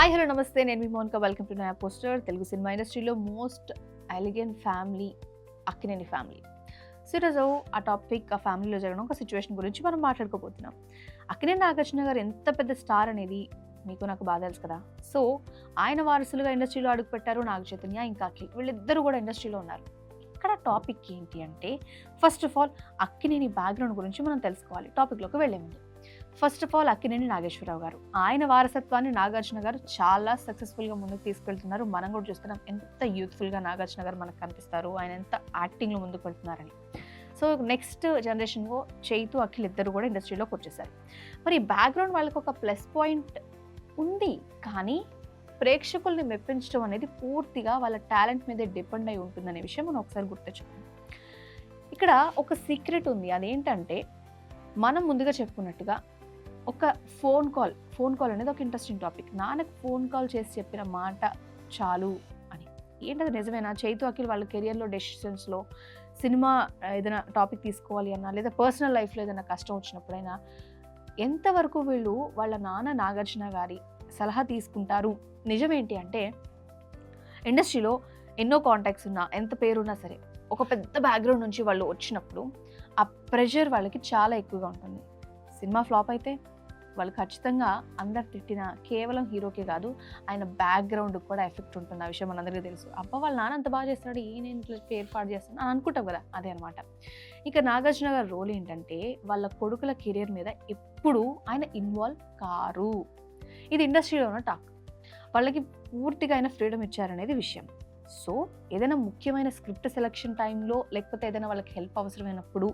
Hi hello నమస్తే, నేను మీ Monica. Welcome to నయా పోస్టర్. తెలుగు సినిమా ఇండస్ట్రీలో most elegant family Akkineni family. So ఈరోజు ఆ టాపిక్, ఆ ఫ్యామిలీలో జరిగిన ఒక సిచ్యువేషన్ గురించి మనం మాట్లాడుకోబోతున్నాం. అక్కినేని నాగార్జున గారు ఎంత పెద్ద స్టార్ అనేది మీకు నాకు బాగా తెలుసు కదా. సో ఆయన వారసులుగా ఇండస్ట్రీలో అడుగుపెట్టారు నాగ చైతన్య, ఇంకా అఖిల్. వీళ్ళిద్దరూ కూడా ఇండస్ట్రీలో ఉన్నారు. ఇక్కడ టాపిక్ ఏంటి అంటే, first of all Akkineni background గురించి మనం తెలుసుకోవాలి. టాపిక్లోకి వెళ్ళే ముందు first of all Akkineni Nageswararao గారు, ఆయన వారసత్వాన్ని నాగార్జున గారు చాలా సక్సెస్ఫుల్గా ముందుకు తీసుకెళ్తున్నారు. మనం కూడా చూస్తున్నాం ఎంత యూత్ఫుల్గా నాగార్జున గారు మనకు కనిపిస్తారు, ఆయన ఎంత యాక్టింగ్లో ముందుకు వెళ్తున్నారని. సో నెక్స్ట్ జనరేషన్లో చైతు, అఖిల్ ఇద్దరు కూడా ఇండస్ట్రీలోకి వచ్చేసారు. మరి బ్యాక్గ్రౌండ్ వాళ్ళకి ఒక ప్లస్ పాయింట్ ఉంది, కానీ ప్రేక్షకుల్ని మెప్పించడం అనేది పూర్తిగా వాళ్ళ టాలెంట్ మీదే డిపెండ్ అయి ఉంటుందనే విషయం మనం ఒకసారి గుర్తుంచుకోండి. ఇక్కడ ఒక సీక్రెట్ ఉంది. అదేంటంటే, మనం ముందుగా చెప్పుకున్నట్టుగా ఒక ఫోన్ కాల్ అనేది ఒక ఇంట్రెస్టింగ్ టాపిక్. నాన్నకు ఫోన్ కాల్ చేసి చెప్పిన మాట చాలు అని. ఏంటది నిజమేనా? చైతు, అఖిల్ వాళ్ళ కెరియర్లో డెసిషన్స్లో, సినిమా ఏదైనా టాపిక్ తీసుకోవాలి అన్నా, లేదా పర్సనల్ లైఫ్లో ఏదైనా కష్టం వచ్చినప్పుడైనా ఎంతవరకు వీళ్ళు వాళ్ళ నాన్న నాగార్జున గారి సలహా తీసుకుంటారు? నిజమేంటి అంటే, ఇండస్ట్రీలో ఎన్నో కాంటాక్ట్స్ ఉన్నా, ఎంత పేరున్నా సరే, ఒక పెద్ద బ్యాక్గ్రౌండ్ నుంచి వాళ్ళు వచ్చినప్పుడు ఆ ప్రెషర్ వాళ్ళకి చాలా ఎక్కువగా ఉంటుంది. సినిమా ఫ్లాప్ అయితే వాళ్ళు ఖచ్చితంగా అందరు తిట్టిన కేవలం హీరోకే కాదు, ఆయన బ్యాక్గ్రౌండ్ కూడా ఎఫెక్ట్ ఉంటుంది. ఆ విషయం మనందరికీ తెలుసు. అబ్బా, వాళ్ళ నాన్న అంత బాగా చేస్తున్నాడు, ఈయన ఇంట్లో పేరు పాడు చేస్తాను అని అనుకుంటాం కదా, అదే అనమాట. ఇక నాగార్జున గారి రోల్ ఏంటంటే, వాళ్ళ కొడుకుల కెరీర్ మీద ఎప్పుడు ఆయన ఇన్వాల్వ్ కారు. ఇది ఇండస్ట్రీలో ఉన్న టాక్. వాళ్ళకి పూర్తిగా ఆయన ఫ్రీడమ్ ఇచ్చారనేది విషయం. సో ఏదైనా ముఖ్యమైన స్క్రిప్ట్ సెలెక్షన్ టైంలో, లేకపోతే ఏదైనా వాళ్ళకి హెల్ప్ అవసరమైనప్పుడు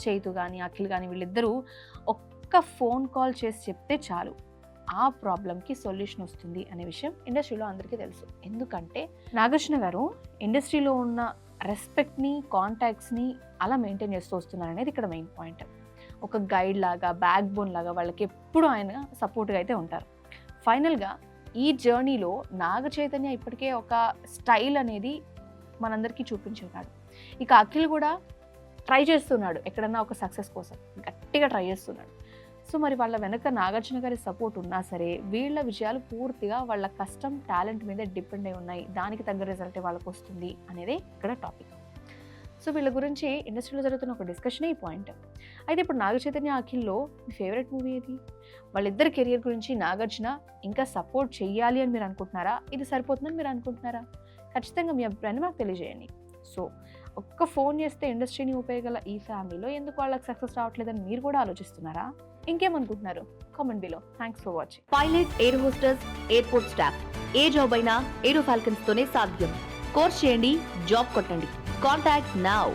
చైతు కానీ అఖిల్ కానీ వీళ్ళిద్దరూ ఒక్క ఫోన్ కాల్ చేసి చెప్తే చాలు, ఆ ప్రాబ్లంకి సొల్యూషన్ వస్తుంది అనే విషయం ఇండస్ట్రీలో అందరికీ తెలుసు. ఎందుకంటే నాగార్జున గారు ఇండస్ట్రీలో ఉన్న రెస్పెక్ట్ని, కాంటాక్ట్స్ని అలా మెయింటైన్ చేస్తూ వస్తున్నారు అనేది ఇక్కడ మెయిన్ పాయింట్. ఒక గైడ్ లాగా, బ్యాక్ బోన్ లాగా వాళ్ళకి ఎప్పుడు ఆయన సపోర్ట్గా అయితే ఉంటారు. ఫైనల్గా ఈ జర్నీలో నాగ చైతన్య ఇప్పటికే ఒక స్టైల్ అనేది మనందరికీ చూపించున్నాడు. ఇక అఖిల్ కూడా ట్రై చేస్తున్నాడు, ఎక్కడన్నా ఒక సక్సెస్ కోసం గట్టిగా ట్రై చేస్తున్నాడు. సో మరి వాళ్ళ వెనక నాగార్జున గారి సపోర్ట్ ఉన్నా సరే, వీళ్ళ విజయాలు పూర్తిగా వాళ్ళ కష్టం, టాలెంట్ మీద డిపెండ్ అయి ఉన్నాయి. దానికి తగ్గ రిజల్టే వాళ్ళకు వస్తుంది అనేది ఇక్కడ టాపిక్. సో వీళ్ళ గురించి ఇండస్ట్రీలో జరుగుతున్న ఒక డిస్కషన్ ఈ పాయింట్. అయితే ఇప్పుడు నాగ చైతన్య, అఖిల్లో మీ ఫేవరెట్ మూవీ ఏది? వాళ్ళిద్దరి కెరియర్ గురించి నాగార్జున ఇంకా సపోర్ట్ చేయాలి అని మీరు అనుకుంటున్నారా? ఇది సరిపోతుందని మీరు అనుకుంటున్నారా? ఖచ్చితంగా మీ అభిప్రాయాన్ని మాకు తెలియజేయండి. సో ఒక్క ఫోన్ చేస్తే ఇండస్ట్రీని ఉపయోగల ఈ ఫ్యామిలీలో ఎందుకు వాళ్ళకి సక్సెస్ రావట్లేదని మీరు కూడా ఆలోచిస్తున్నారా? ఇంకేమనుకుంటున్నారు? Comment below. Thanks for watching. Pilot, air hostess, airport staff, ఏ జాబ్ అయినా ఏరో ఫాల్కన్స్ తోనే సాధ్యం. కోర్స్ చేయండి, జాబ్ కొట్టండి. Contact now.